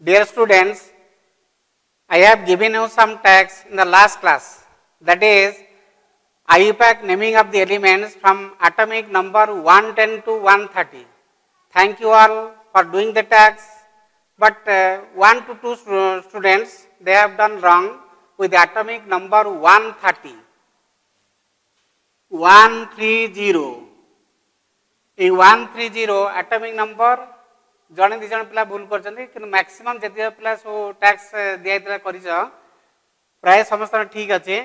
Dear students, I have given you some tags in the last class, that is IUPAC naming of the elements from atomic number 110 to 130. Thank you all for doing the tags, but 1 to 2 students, they have done wrong with the atomic number 130. 130. A 130 atomic number जड़े दी जन पिला भूल कर maximum जति पिला सब tax दिया प्राय समस्त ठीक अच्छे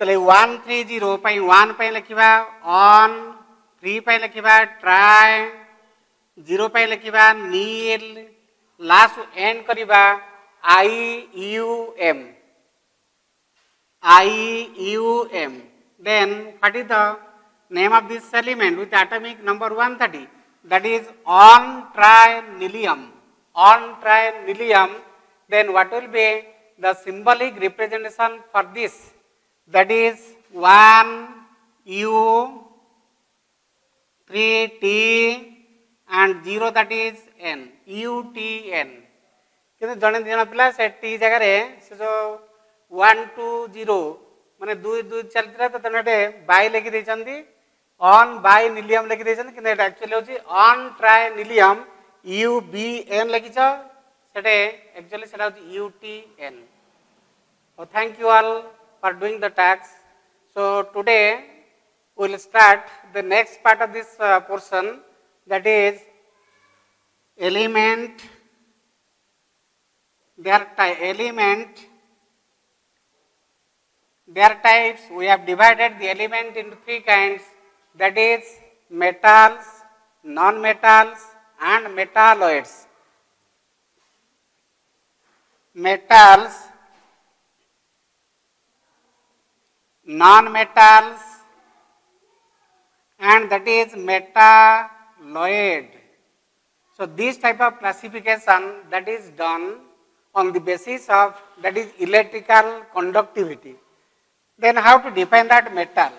तो 130 1 पे लिखा ऑन 3 पे लिखा ट्राई 0 पे लिखा नील लास्ट एंड करवा IUM then what is the name of this element with atomic number 130? That is on trinillium. Then what will be the symbolic representation for this? That is 1 U 3 T and 0 that is N UTN. किंतु जने दिन पिला से T जगह रे से जो 1 2 0 माने 2 2 चलता तो तने बाय लेके दे चंदी ऑन बाय नीलियम लेके दे चंदी किंतु एक्चुअली होची ऑन ट्राई नीलियम UBN लेके चा सेटे एक्चुअली सेटा होची UTN. So thank you all for doing the tags. So today we will start the next part of this portion, that is element. Their types, we have divided the element into 3 kinds, that is metals, non-metals and metalloids. Metals, non-metals and that is metalloid. So this type of classification that is done on the basis of that is electrical conductivity. Then how to define that metal?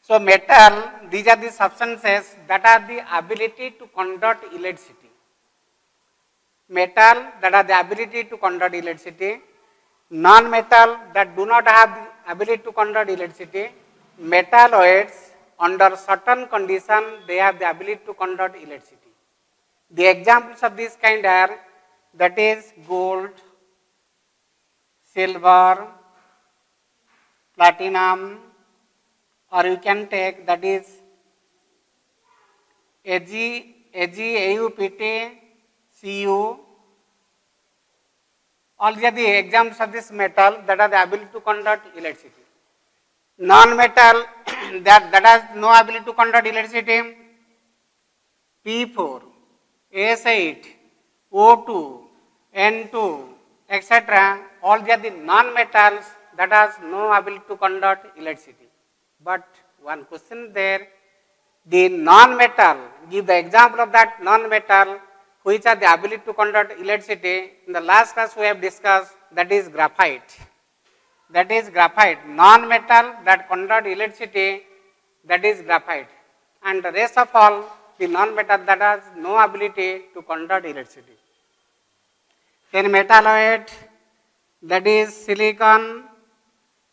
So metal, these are the substances that are the ability to conduct electricity. Metal that are the ability to conduct electricity. Non-metal that do not have the ability to conduct electricity. Metalloids, under certain condition they have the ability to conduct electricity. The examples of this kind are, that is gold, silver, platinum, or you can take that is AgAuPt, Cu. All these are the examples of this metal that are the ability to conduct electricity. Non-metal that has no ability to conduct electricity, P4, S8, O2, N2, etc. All these are the non-metals that has no ability to conduct electricity. But one question there, the non-metal, give the example of that non-metal which are the ability to conduct electricity. In the last class we have discussed, that is graphite. That is graphite. Non-metal that conduct electricity, that is graphite. And the rest of all, the non-metal that has no ability to conduct electricity. Then metalloid, that is silicon,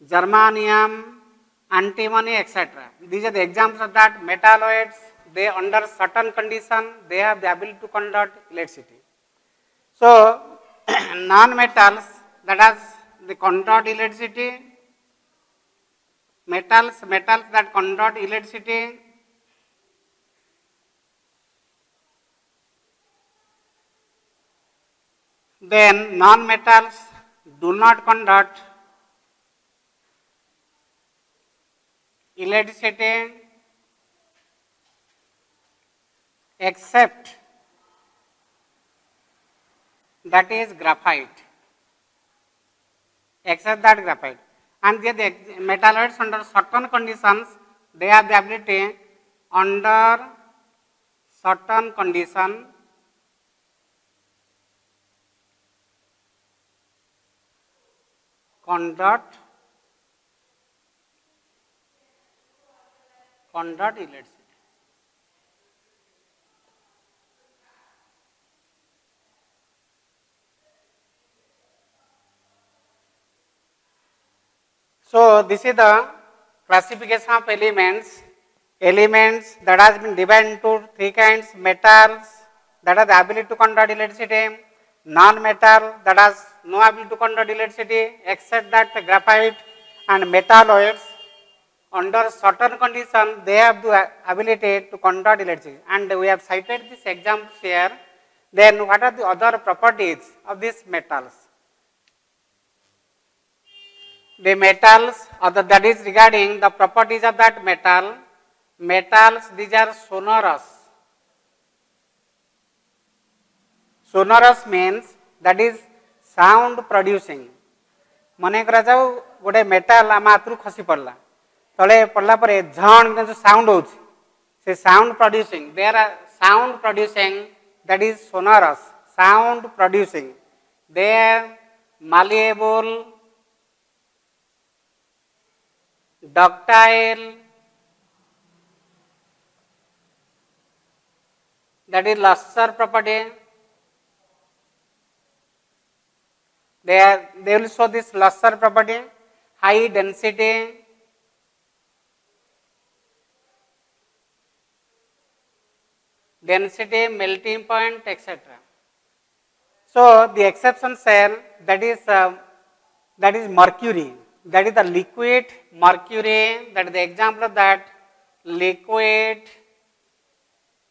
germanium, antimony, etc. These are the examples of that metalloids. They under certain condition they have the ability to conduct electricity. So non-metals that has the conduct electricity, metals that conduct electricity, then non-metals do not conduct electricity except that is graphite. Except that graphite. And the metalloids under certain conditions, they have the ability under certain condition conduct electricity. So this is the classification of elements. Elements that has been divided into three kinds: metals that has the ability to conduct electricity, non-metal that has no ability to conduct electricity except that graphite, and metalloids. Under certain conditions, they have the ability to conduct electricity. And we have cited these examples here. Then what are the other properties of these metals? The metals, that is regarding the properties of that metal. Metals, these are sonorous. Sonorous means that is sound producing. मने करा जाऊ गोटे metal आम हाथ खसी पड़ला तले पड़ला परे झण जो साउंड हो से sound producing there are sound producing that is sonorous sound producing they are malleable, ductile, that is luster property. They will show this luster property, high density, melting point, etc. So the exception cell that is mercury, that is the liquid mercury, that is the example of that liquid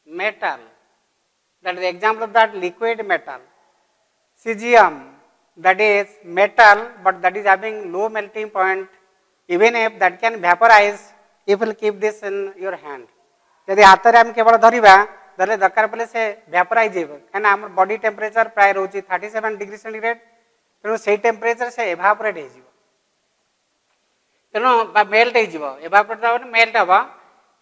metal, that is the example of that liquid metal. Cesium, that is metal but that is having low melting point, even if that can vaporize, if you will keep this in your hand. यदि हाथ रे हम केवल धरिबा दले दरकार पले से vaporise जेबो काना हमर बॉडी टेम्परेचर प्राय रहउची 37 डिग्री सेंटीग्रेड तेनो सेही टेम्परेचर से एवापोरेट हे जिवो तेनो मेल्ट हे जिवो एवापोरेट होबो मेल्ट होबो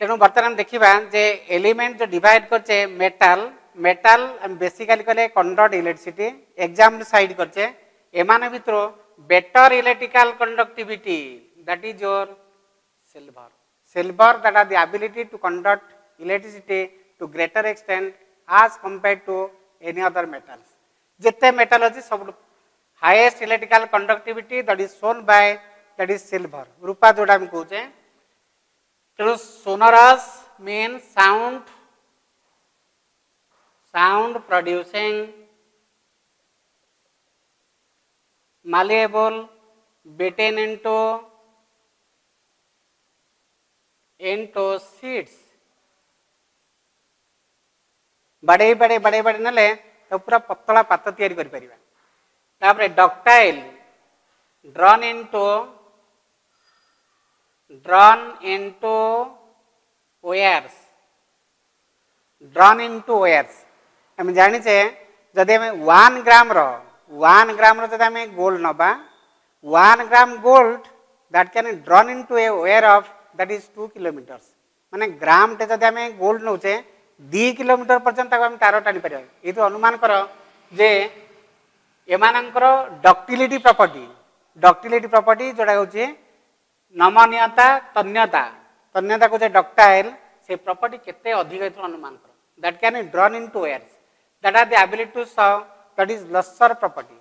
तेनो वर्तमान देखिबा जे एलिमेंट जो डिवाइड करचे मेटल हम बेसिकली कहले कंडक्ट इलेक्ट्रिसिटी एग्जांपल साइड करचे एमाने भितरो better electrical conductivity that is your silver that has the ability to conduct electricity to greater extent as compared to any other metals. जितने metal अछि सब highest electrical conductivity that is shown by that is silver. रूपा जोड़ा हम कहूचे तेणु sonorous means sound producing, malleable, beaten into seeds. बड़े बड़े नले तो पूरा पतला पात तैयारी करि परिबा तापरे डक्टाइल drawn into wires हम जानि छे जदि हम 1 ग्राम रो जदि हम गोल्ड नबा 1 gram gold that can drawn into a wire of that is 2 kilometers माने ग्राम टे जदि हम गोल्ड नउचे 2 किलोमीटर पर्यंत हम तार टाणी परिबा ए तो अनुमान करो जे एमानंकर डक्टिलिटी प्रॉपर्टी जोड़ा होची नमनीयता तन्यता को जे डक्टाइल से प्रॉपर्टी केते अधिक हेतु अनुमान करो that can be drawn into wires that have the ability to serve that is luster property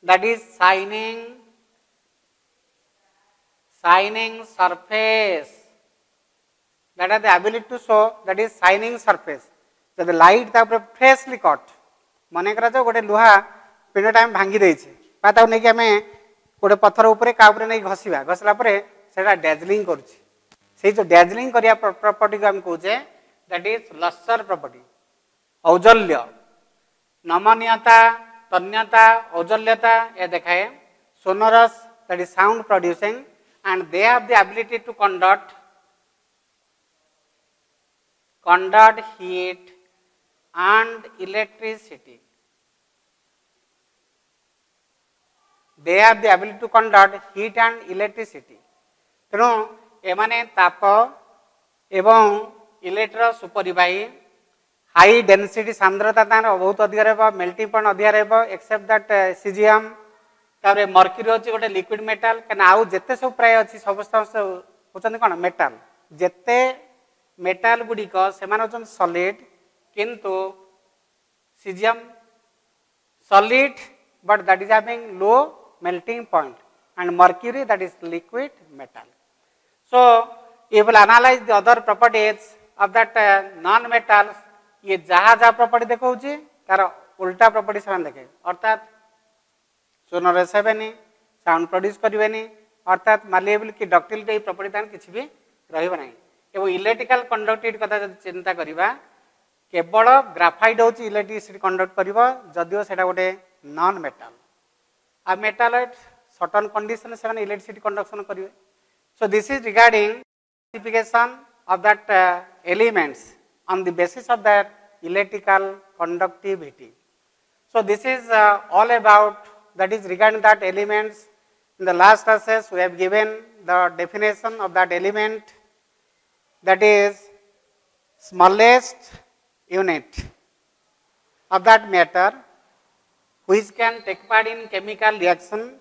that is shining surface that has the ability to show that is shining surface जब light ता freshly cut मने करा जो गोटे लुहा पिंड time भांगी देइछे पाता नै कि हमें गोटे पत्थर ऊपर का ऊपर नै घसला परे सेटा डैजलिंग करछि से जो डैजलिंग करिया प्रॉपर्टी को हम कहूचे दैट इज लस्टर प्रॉपर्टी औजल्य नमनीयता तन्यता औजल्यता ये देखाए sonorous that is sound producing and they have the ability to conduct heat and electricity. They have the ability to conduct heat and electricity. तेणु एमाने ताप एवं इलेक्ट्र सुपरिवाही हाई डेंसिटी सांद्रता तार बहुत अधिक रहबो मेल्टिंग पॉइंट अधिक रहबो एक्सेप्ट दैट सीजियम तारे मर्क्यूरी होची गोटे लिक्विड मेटल कना आउ जेते सब प्राय अछि समस्त होचन कोन मेटल जेते मेटल गुडी को सेमान होचन सॉलिड किंतु caesium solid but that is having low melting point and mercury, that is liquid metal. So if we analyze the other properties of that non-metals, ये जहाँ जहाँ property देखौची तार उल्टा property समान देखे, अर्थात sonorous हेबेनी, sound produce करिवेनी, अर्थात malleable की ductility property तान किसी भी रहिबो नहीं. एवं इलेक्ट्रिकल कंडक्टिविटी कथा जब चिंता करिबा केवल ग्राफाइट होची इलेक्ट्रिसिटी कंडक्ट करिबो जदियो सेटा गोटे नॉन मेटल आ मेटालाइट सर्टेन कंडीशन से माने इलेक्ट्रिसिटी कंडक्शन करिवे. So this is regarding classification of that elements on the basis of that electrical conductivity. So this is all about that is regarding that elements. In the last classes we have given the definition of that element, that is smallest unit of that matter which can take part in chemical reaction,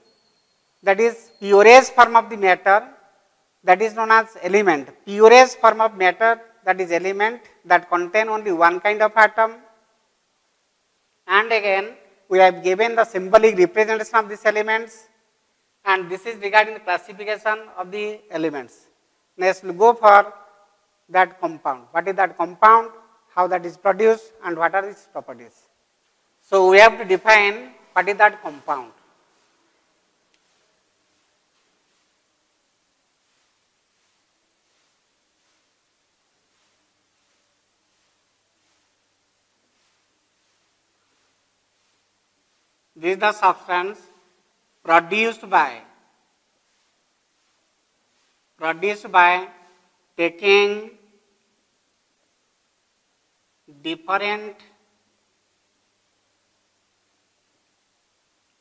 that is purest form of the matter, that is known as element. Purest form of matter, that is element that contain only one kind of atom. And again we have given the symbolic representation of these elements, and this is regarding the classification of the elements. Next we will go for that compound. What is that compound, how that is produced, and what are its properties. So we have to define what is that compound. This is the substance produced by taking different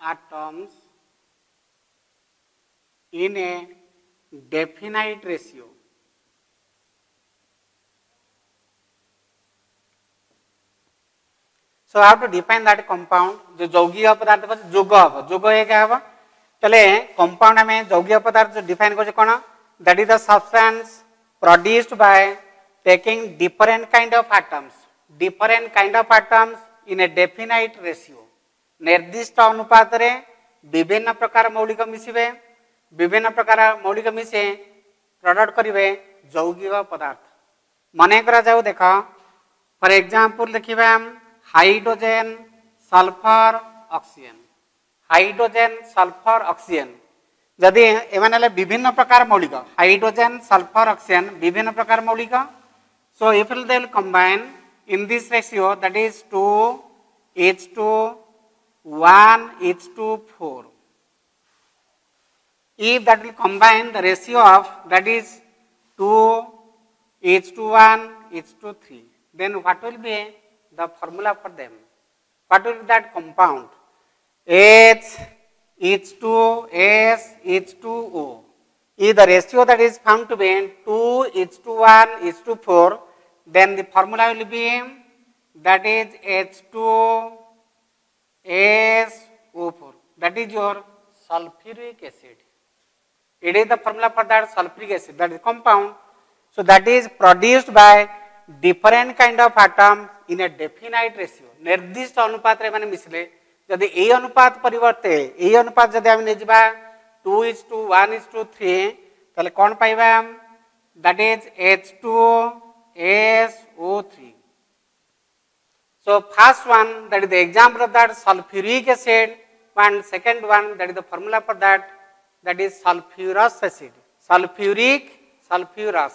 atoms in a definite ratio. So I have to define that compound. जो यौगिक पदार्थ पर जोग हम जोग ये क्या हम चले compound हमें यौगिक पदार्थ जो define कर कौन that is the substance produced by taking different kind of atoms in a definite ratio. निर्दिष्ट अनुपात रे विभिन्न प्रकार मौलिक मिसिबे विभिन्न प्रकार मौलिक मिसे प्रोडक्ट करिवे यौगिक पदार्थ. माने करा जाऊ देखा फॉर एग्जांपल देखिबा हम hydrogen sulphur oxygen. Hydrogen sulphur oxygen जदि एमाने विभिन्न प्रकार मौलिक हाइड्रोजन सल्फर ऑक्सीजन विभिन्न प्रकार मौलिक. So if they will combine in this ratio that is 2H2 1H2 4. If that will combine the ratio of that is 2H2 1H2 3, then what will be the formula for them? What will be that compound? H2O. If the ratio that is found to be 2H2 1H2 4, then the formula will be that is H2SO4. That is your sulfuric acid. It is the formula for that sulfuric acid, that is compound. So that is produced by different kind of atoms in a definite ratio. निर्दिष्ट अनुपात रे माने मिसले जदि ए अनुपात परिवर्ते ए अनुपात जदि हम नेजबा 2:1:3 तले कोन पाइबा हम that is H2SO3. So first one, that is the example of that sulfuric acid, and second one, that is the formula for that is sulfurous acid. Sulfurous.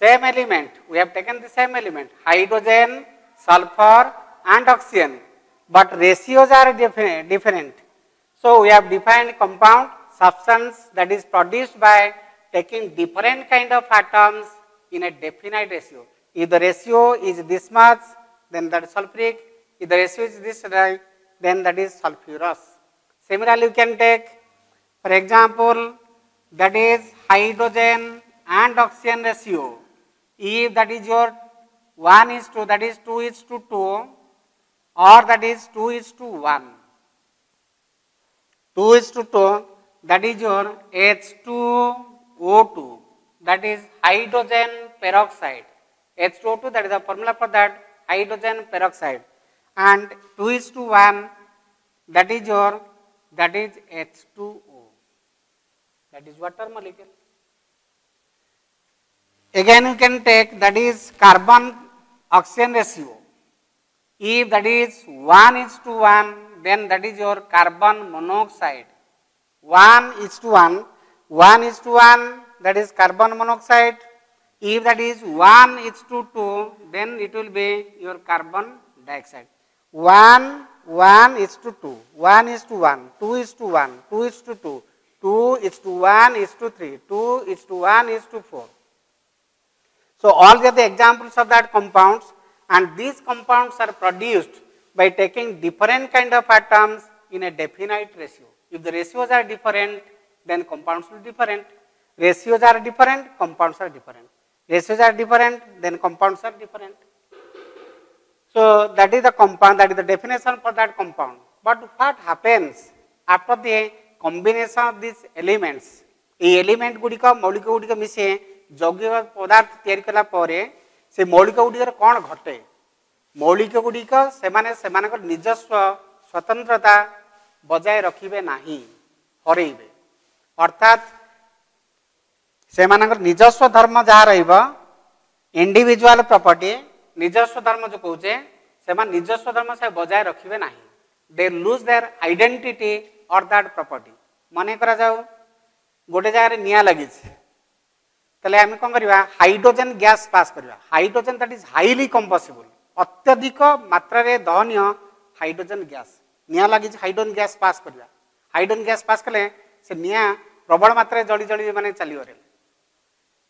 Same element, we have taken the same element, hydrogen, sulfur and oxygen, but ratios are different. So we have defined compound, substance that is produced by taking different kind of atoms in a definite ratio. If the ratio is this much, then that is sulfuric. If the ratio is this, then that is sulfurous. Similarly, you can take, for example, that is hydrogen and oxygen ratio. If that is your 1:2, that is 2:2, or that is 2:1. 2:2, that is your H2O2, that is hydrogen peroxide. H2O2, that is the formula for that, hydrogen peroxide. And 2:1, that is H2O. that is water molecule. Again you can take that is carbon oxygen ratio. If that is 1:1, then that is your carbon monoxide. 1:1, 1:1, that is carbon monoxide. If that is 1:2, then it will be your carbon dioxide. 1:2, 1:1, 2:1, 2:2, 2:1:3, 2:1:4. So all are the examples of that compounds, and these compounds are produced by taking different kind of atoms in a definite ratio. If the ratios are different, then compounds will be different. Ratios are different, compounds are different. Ratios are different, then compounds are different. So that is the compound, that is the definition for that compound. But what happens after the combination of these elements? ये element गुड़िक मौलिक गुड़िक मिसे यौगिक पदार्थ तैयारी कला परे से मौलिक गुड़िकर कौन घटे? मौलिक गुड़िक सेमानकर निजस्व स्वतंत्रता बजाय रखिबे नाही, हरइबे। अर्थात सेमानकर निजस्व धर्म जहाँ रहिबा इंडिविजुअल प्रॉपर्टी, निजस्व धर्म जो कहूचे सेमान निजस्व धर्म से बजाय रखिबे नाही। दे लूज देयर आइडेंटिटी और दैट प्रॉपर्टी। माने करा जाऊ गोटे जगह निया लगी तले आम कौन करवा हाइड्रोजन गैस पास करवा। हाइड्रोजन दैट इज हाईली कंबसिबल, अत्यधिक मात्रा रे दहनीय हाइड्रोजन गैस निया लगी हाइड्रोजन गैस पास करवा। हाइड्रोजन गैस पास कले से निया प्रबल मात्रा जली जली माने चलीगले।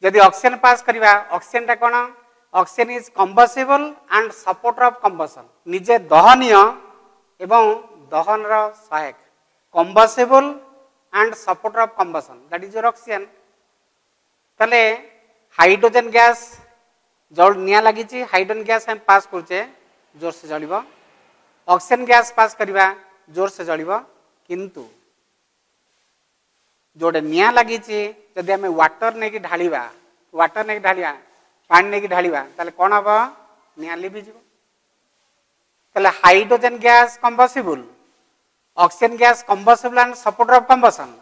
यदि ऑक्सीजन पास करवा, ऑक्सीजन टा कौन? Oxygen is combustible and supporter of combustion, निजे दहनीय एवं दहन सहायक। Combustible and supporter of combustion, that is your oxygen. तले हाइड्रोजन गैस जल निया लगी, हाइड्रोजन गैस हम पास करचे जोर से जलिब। ऑक्सीजन गैस पास करवा जोर से जलिब, किंतु जोड़े निया लगी जदि आम वाटर नहीं ढालिबा, वाटर नहीं ढालिबा, पानी नहीं ढालिबा, ताले कौन हम? निया लिभिज। ताले hydrogen gas combustible, oxygen gas combustible and supporter of combustion.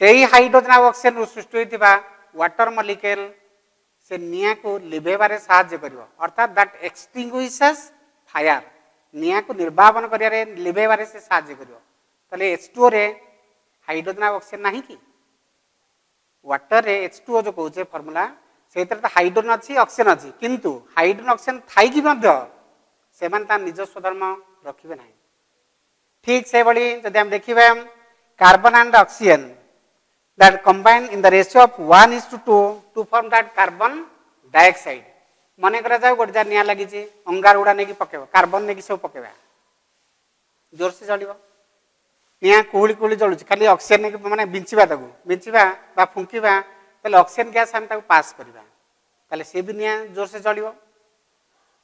से ही हाइड्रोजन और ऑक्सीजन सृष्टि होता वाटर मॉलिक्यूल से निया को लिभेबारे साहाय्य करिवो। अर्थात दैट एक्सटिंग्विशेस फायर, निया को निर्वापन करियारे लिभेबारे से साहाय्य करिवो। ताले H2O रे हाइड्रोजन और ऑक्सीजन नाही कि? वाटर रे H2O जो कहूचे फॉर्मूला से तो हाइड्रोजन अच्छी ऑक्सीजन अच्छी, किंतु हाइड्रोजन ऑक्सीजन थाई कि से निजस्व धर्म रखिबे नाही। ठीक से बड़ी जदि हम देखिबे carbon and oxygen that combine in the ratio of 1:2 to form that carbon dioxide। मने करा जाए गोटे निया लगी अंगार गुड़ा नहीं पकेबा, कार्बन नहीं सब पकेबा, जोर से जलिब। निया कुहुली कुहुली जलुची, खाली ऑक्सीजन नहीं माने बिंचिबा, ताकू बिंचिबा बा फुंकिबा, ताले ऑक्सीजन गैस हम ताकू पास करबा, ताले से भी निया जोर से जलिब।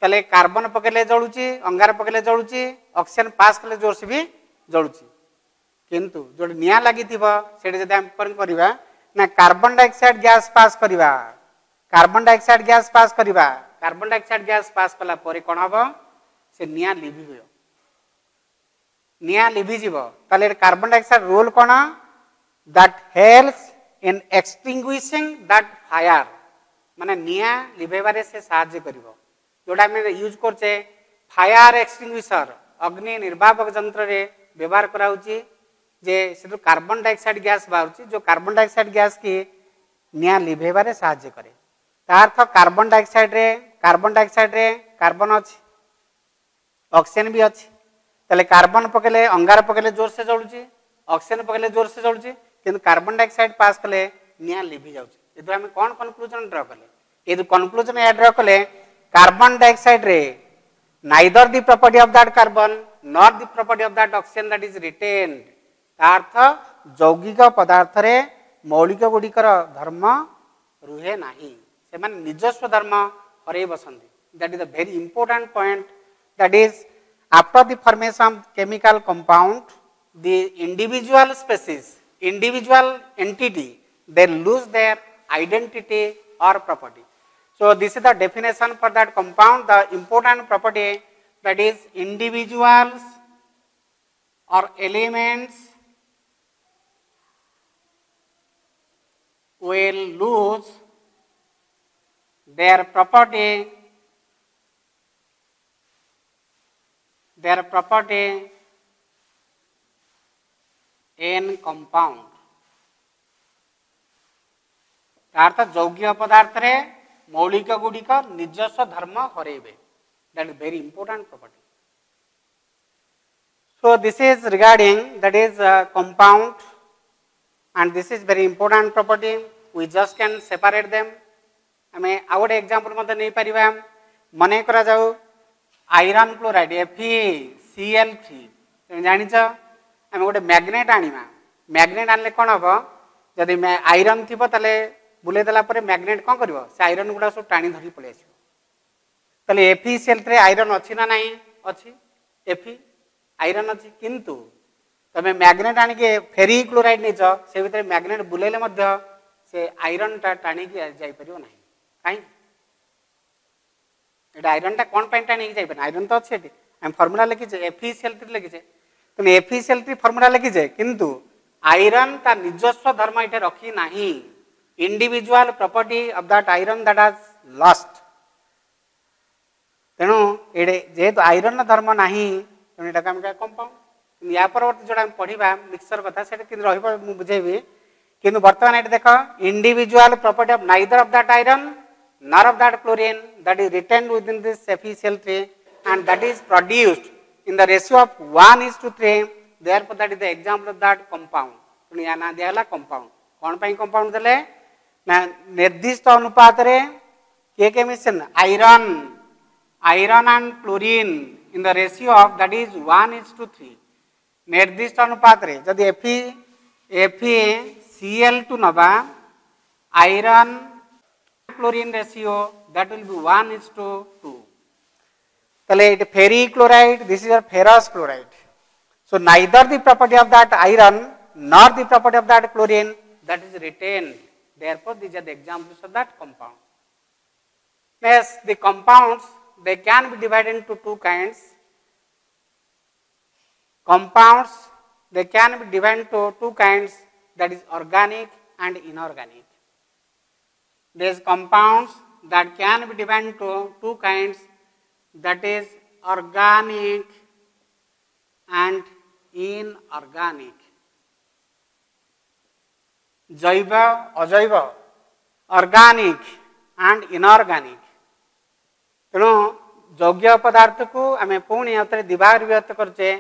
ताले कार्बन पकेले जलुची, अंगार पकेले जलुची, ऑक्सीजन पास कले जोर से भी जलुची। किंतु जो निया लगी करवा ना कार्बन डाइऑक्साइड गैस पास करवा, कार्बन डाइऑक्साइड गैस पास करवा, कार्बन डाइऑक्साइड गैस पास कला परे कौन हम? से निया लिभि, निया लिभिजिव। ताले कार्बन डाइऑक्साइड रोल कौन? That helps in extinguishing that fire, माने निया लिभेबारे से साहाय्य करिवो। जोडा हम यूज करचे फायर एक्सटिंग्विशर, अग्नि निर्वापक यंत्र रे व्यवहार कराउची जे से कार्बन डाइऑक्साइड गैस बाहर, जो कार्बन डाइऑक्साइड गैस की निया लिभेबारे साहाय्य करे। तार अर्थ कार्बन डाइऑक्साइड रे कार्बन अच्छी, ऑक्सीजन भी अच्छी। ताले कार्बन पकेले अंगार पकेले जोर से जलुची, ऑक्सीजन पकेले जोर से जलुची, किंतु कार्बन डाइऑक्साइड पास कले निया लिभि जाउची। एदु हम कोन कंक्लूजन ड्रा कले? एदु कंक्लूजन या ड्रा कले कार्बन डाइऑक्साइड रे neither the property of that carbon nor the property of that oxygen that is retained। अर्थ यौगिक पदार्थ रे मौलिक गुड़िकर धर्म रुहे नाही, से माने निजस्व धर्म हरई बसंती। That is a very important point. That is after the formation of chemical compound the individual species, individual entity, they lose their identity और property. So this is the definition for that compound. The important property, that is individuals or elements will lose their property in compound. अर्थात यौगिक पदार्थ रे मौलिक गुड़िक निजस्व धर्म हरेबे. That is very important property. So this is regarding that is compound, and this is very important property. We just can separate them. हमें आउ गोटे example मते नहीं परिबा. मने करा जाऊ आयरन क्लोराइड FeCl3 तुम जानि छ हमें गोटे मैग्नेट आनिमा. मैग्नेट आनले कोन हबो जदि मैं आयरन थिबो तले बुले देला परे मैग्नेट कोन करबो से आयरन गुडा सब टाणी धरी पळे आछो. तले FeCl3 आयरन अछि ना नाही अछि. Fe आयरन अछि किंतु तमे मैग्नेट आनि के फेरी क्लोराइड नै छ से भीतर मैग्नेट बुलेले मध्य से आयरन टा टाणी के जाई परियो नाही. काई एटा आयरन टा कोन पेन टाणी के जाई पर आयरन तो अछि एटी हम फार्मूला लिखि छे FeCl3 लिखि छे. तुम FeCl3 फार्मूला लिखि छे किंतु आयरन ता निजस्व धर्म इटे रखी नाही. Individual property of that iron that has lost. तेणु एडे जेहेतु आयरन धर्म नाही तेणु एटा काम का कंपाउंड. या परवर्ती जोडा हम पढिबा मिक्सचर कथा सेटा कि रहिबो मु बुझेबी. किंतु वर्तमान एटे देखो individual property of neither of that iron nor of that chlorine that is retained within this FeCl3 and that is produced in the ratio of 1:3. Therefore that is the example of that compound. या ना दियाला compound. कौन पाई compound देले ना निर्दिष्ट अनुपात रे के mission iron and chlorine in the ratio of that is 1:3. निर्दिष्ट अनुपात रे जदि FeCl2 नबा iron chlorine ratio that will be 1:2. Tale it ferric chloride, this is a ferrous chloride. So neither the property of that iron nor the property of that chlorine that is retained. Therefore these are the examples of that compound. Yes, the compounds they can be divided into two kinds. Compounds they can be divided into two kinds, that is organic and inorganic. These compounds that can be divided into two kinds, that is organic and inorganic. जैव अजैव organic and inorganic. तेणु यौगिक पदार्थ को आम पुणी आउे दिभाग विभक्त करचे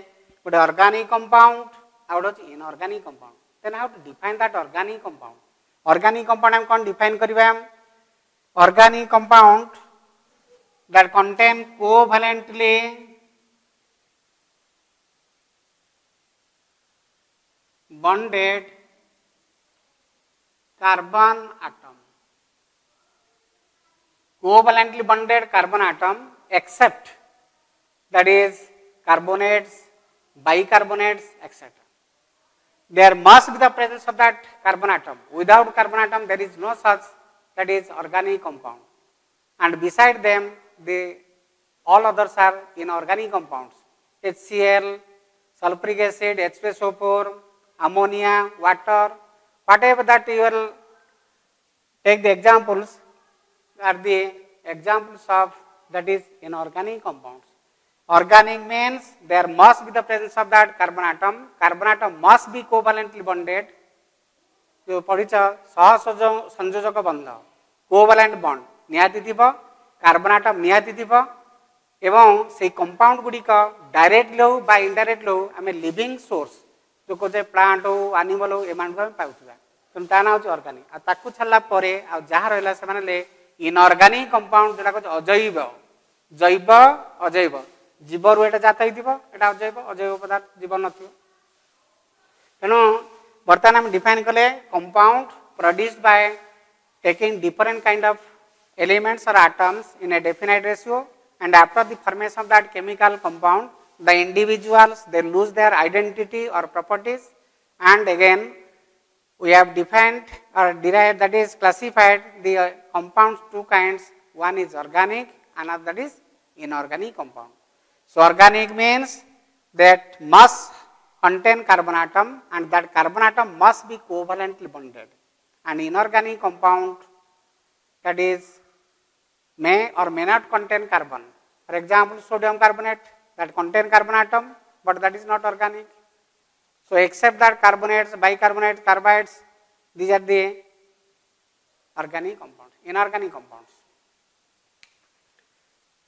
गोटे organic compound आउ गोटे inorganic compound. Then how to define that organic compound? Organic compound हम कौन define करिबा. Organic compound that contain covalently bonded carbon atom. Covalently bonded carbon atom except that is carbonates, bicarbonates, etc. There must be the presence of that carbon atom. Without carbon atom there is no such, that is organic compound. And beside them all others are inorganic compounds. HCl, sulfuric acid, H2SO4, ammonia, water, whatever that you will take the examples are the examples of that is inorganic compounds. Organic means there must be the presence of that carbon atom. Carbon atom must be covalently bonded. जो पढ़ी सह संयोजक बंध covalent bond निहाती थिबो, carbon atom निहाती थिबो एवं से कंपाउंड गुड़िक डायरेक्ट लो बा इनडायरेक्ट लो आम लिविंग सोर्स जो कहे प्लांट हो एनिमल हो एमान पाउथबा. तेणु ता ना ऑर्गेनिक. आ ताकू छल्ला परे आ जहा रहला से माने इनऑर्गेनिक कंपाउंड जोटा कहे अजैव जैव अजैव जीवरु एटा जात होइथिबो एटा अजैव अजैव पदार्थ जीव नथिबो. तेणु बर्तमान हम डिफाइन कले compound produced by taking different kind of elements or atoms in a definite ratio, and after the formation of that chemical compound the individuals they lose their identity or properties, and again we have defined or derived, that is classified the compounds two kinds. One is organic, another that is inorganic compound. So organic means that must contain carbon atom and that carbon atom must be covalently bonded. an inorganic compound that is may or may not contain carbon. For example, sodium carbonate that contain carbon atom, but that is not organic. So except that carbonates, bicarbonates, carbides, these are the organic compounds, inorganic compounds.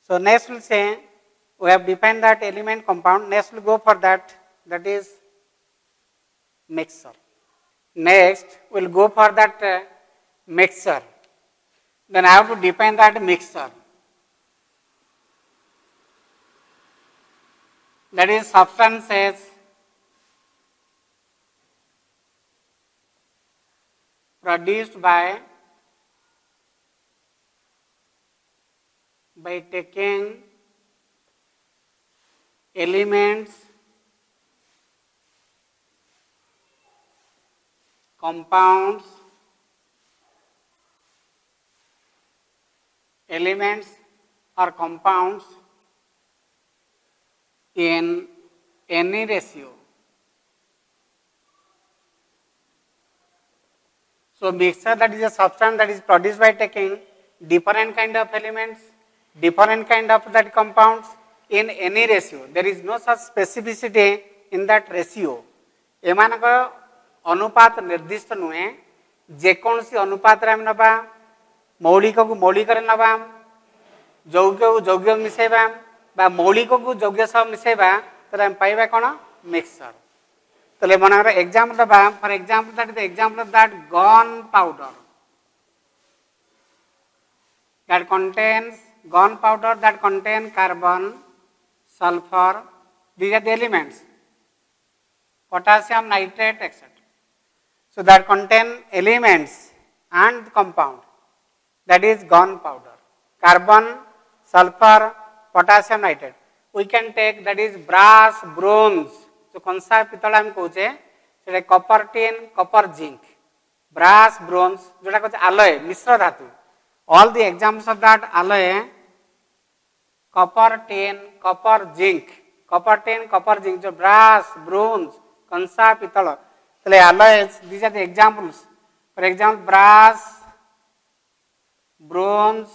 So next we'll say we have defined that element compound. Next we'll go for that is mixture. Next we'll go for that mixture. Then I have to define that mixture. That is substances produced by taking elements, compounds, elements or compounds in any ratio. So mixture, that is a substance that is produced by taking different kind of elements, different kind of that compounds in any ratio. There is no such specificity in that ratio. एमानक अनुपात निर्दिष्ट नुहे, जेकोसी अनुपात रे हम नबा, मौलिक को मौलिक रे नबा, यौगिक को यौगिक मिसेबा, बा मौलिक को यौगिक सब मिसेबा, तले हम पाइबा कोन मिक्सचर. तले मनाकर एग्जांपल दबा, for example that is the example of that gunpowder that contains gunpowder that contain carbon, sulfur, these are the elements, potassium nitrate, etc. So that contain elements and compound, that is gunpowder, carbon, sulfur, potassium nitrate. We can take that is brass, bronze. So कंसा पितल हम कहूचे सेटा copper tin, copper zinc, brass, bronze, जोटा कहते alloy, मिश्र धातु. All the examples of that alloy, copper, tin, copper, zinc, copper, tin, copper, zinc, जो brass, bronze, कंसा पितल, तले alloys, these are the examples. For example, brass, bronze,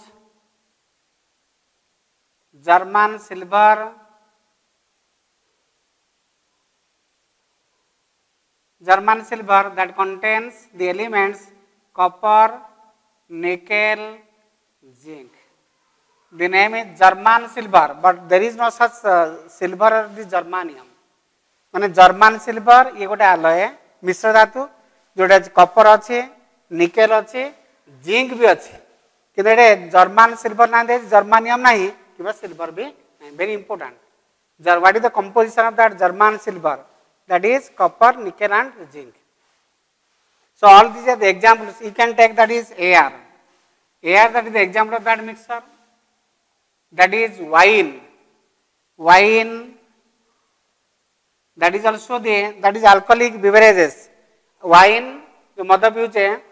German silver, that contains the elements copper, nickel, zinc. The name is German silver, but there is no such silver as the germanium. माने German silver ये गोटे alloy मिश्र धातु जोटा copper अच्छे, nickel अच्छे, zinc भी अच्छे. किंतु ये German silver ना दे germanium नहीं, किंतु silver भी very important. What is the composition of that German silver? That is copper, nickel and zinc. So all these are the examples. You can take that is air. Air, that is the example of that mixture. That is wine. Wine, that is also that is alcoholic beverages. Wine, जो मद पिउचे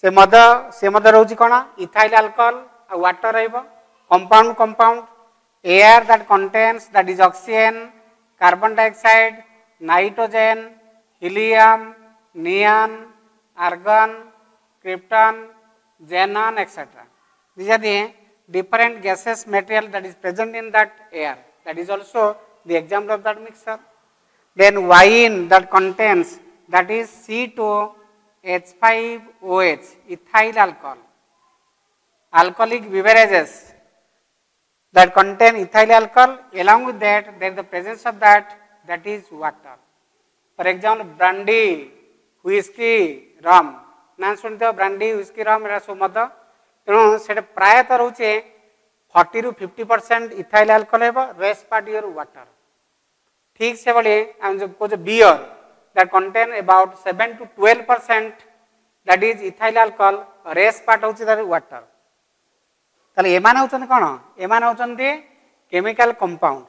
से मद रहउची कोना ethyl alcohol और water रहइबो. Compound, air that contains, that is oxygen, carbon dioxide, nitrogen, helium, neon, argon, krypton, xenon, etc. These are the different gaseous material that is present in that air. That is also the example of that mixture. Then wine that contains, that is C2H5OH, ethyl alcohol. Alcoholic beverages that contain ethyl alcohol, along with that there is the presence of that is water. For example, brandy, whiskey, rum. ना सुनते brandy, whiskey, rum era सब मद. तेणु सेटा प्रायतः रहउचे 40 to 50% ethyl alcohol है, rest part your water. ठीक से बोले हम जब कुछ beer that contain about 7 to 12% that is ethyl alcohol, rest part होउचे that water. ताले एमाने होचन कोन? एमाने होचन दे chemical compound.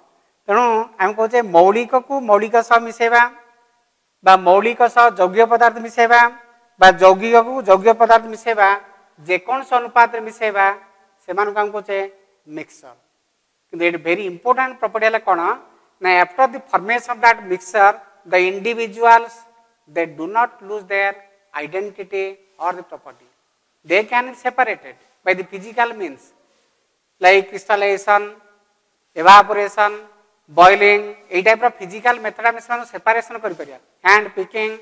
तेणु आम कहे मौलिक को मौलिक सह मिसेबा बा मौलिक सह यौगिक पदार्थ मिसेबा बा यौगिक को यौगिक पदार्थ मिसेबा जेकोन अनुपात मिसेबा से हम कहे मिक्सचर. किंतु इट वेरी इंपोर्टेंट प्रॉपर्टी है कौन ना after the formation of that mixture the individuals they do not lose their identity or the property. They can be separated by the physical means like crystallization, evaporation, boiling, a type of physical method of separation kari pariya. Hand picking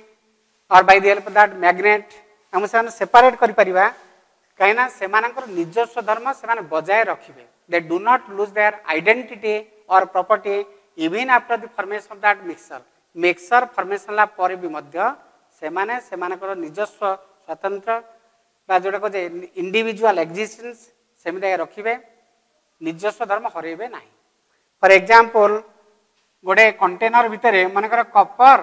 or by the help of that magnet, हम से separate kari pariba. कहीं सेमानकर निजस्व धर्म से बजाय रखिबे. They do not lose their identity or property even after the formation of that mixture. Mixture formation ला पर भी मध्य सेमाने सेमानकर निजस्व स्वतंत्र बा जोड़ा को जे इंडिविजुअल एक्जिस्टेंस सेमिदा रखिबे निजस्व धर्म हरेबे नाही. फॉर एग्जांपल गोटे कंटेनर भितरे मानकर कॉपर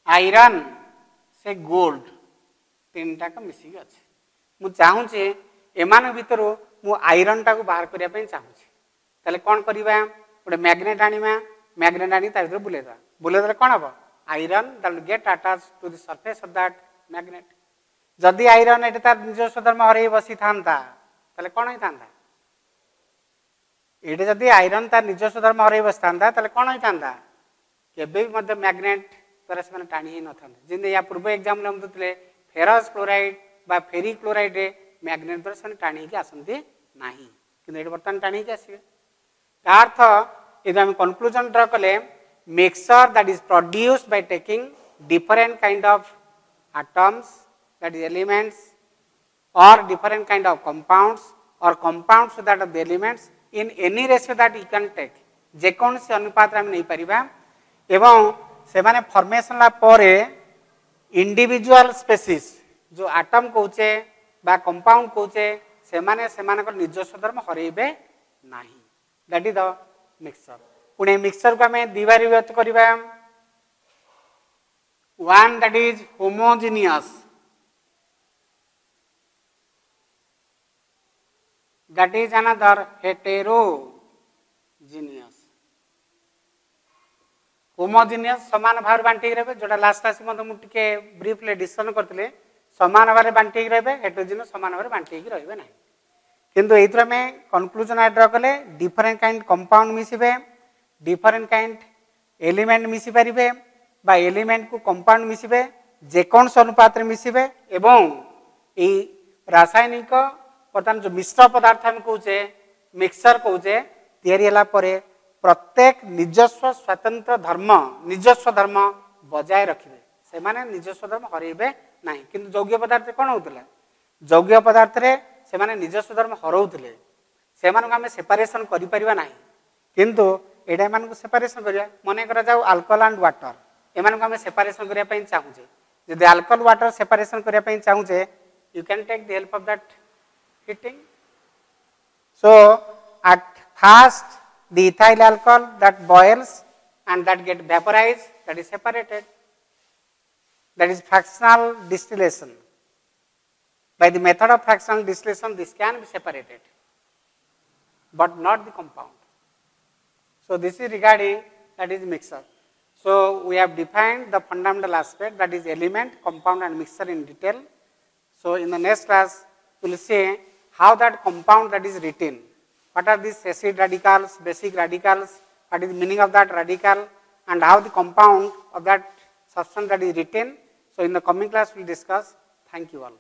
आयरन से गोल्ड तीनटा का मिसिक अछि. मु चाहूचे एमान भितर मु आयरन टा को बाहर करिया पई चाहूचे. तले कोन करिबा गोटे मैग्नेट आनिबा मैग्नेट आनी ता भितर बुलेदा बुलेदा कोन हबो iron that will get attached to the surface of that magnet. जदि आयरन एटा तार निजस्व धर्म हरई बसी थांता तले कोन होई थांता एटे जदि आयरन तार निजस्व धर्म हरई बसी थांता तले कोन होई थांता केबे भी मध्य मैग्नेट द्वारा से टाणी ही न थांते. जिंदे या पूर्व एग्जाम ले हम दतले फेरस क्लोराइड बा फेरी क्लोराइड रे मैग्नेट द्वारा से टाणी के आसंती नाही किंतु एटे बर्तन टाणी के आसीबे. का अर्थ यदि हम कंक्लूजन ड्रा कले mixture that is produced by taking different kind of atoms that is elements or different kind of compounds or compounds that of the elements in any ratio that you can take जे कौन से अनुपात हम नहीं परिबा एवं से माने formation ला परे individual species जो एटम कहूचे बा कंपाउंड कहूचे से माने निजस्व धर्म हरेबे नाही. That is the mixture. Pune mixture को हमें दिवारी व्यक्त करिबा. One that is homogeneous, that is another heterogeneous. Homogeneous समान भाव बांटी रहे जोटा लास्ट क्लास मत मुझे ब्रीफली डिस्कशन करते समान भाव बांटी रहे हेटेरोजेनियस समान भाव बांटी रहे ना. किंतु एथर में कंक्लूजन ड्रा कले डिफरेंट काइंड कंपाउंड मिसिबे डिफरेंट काइंड एलिमेंट मिसी पारिबे बा एलिमेंट को कंपाउंड मिसिबे जेकोन अनुपात रे मिसिबे एवं ए रासायनिक बर्तमान जो मिश्र पदार्थ हम कहूचे मिक्सचर कहूचे तैयारी होला परे प्रत्येक निजस्व स्वतंत्र धर्म निजस्व धर्म बजाय रखिबे. से माने निजस्व धर्म हरेबे नाही. किंतु जौग्य पदार्थ कोन होतला जौग्य पदार्थ रे से माने निजस्व धर्म हरौतले से मानको हमें सेपरेशन करि परिबा नाही. किंतु एडा मानको सेपरेशन करिया मने करा जाऊ अल्कोहल एंड वाटर एमानको हमें सेपरेशन करिया पई चाहूचे. यदि अल्कोहल वाटर सेपरेशन करिया पई चाहूचे you can take the help of that heating. So at first the ethyl alcohol that boils and that get vaporized, that is separated, that is fractional distillation. By the method of fractional distillation this can be separated but not the compound. So this is regarding that is mixture. So we have defined the fundamental aspect that is element, compound and mixture in detail. So in the next class we will see how that compound that is written, what are these acid radicals, basic radicals, what is the meaning of that radical and how the compound of that substance that is written. So in the coming class we will discuss. Thank you all.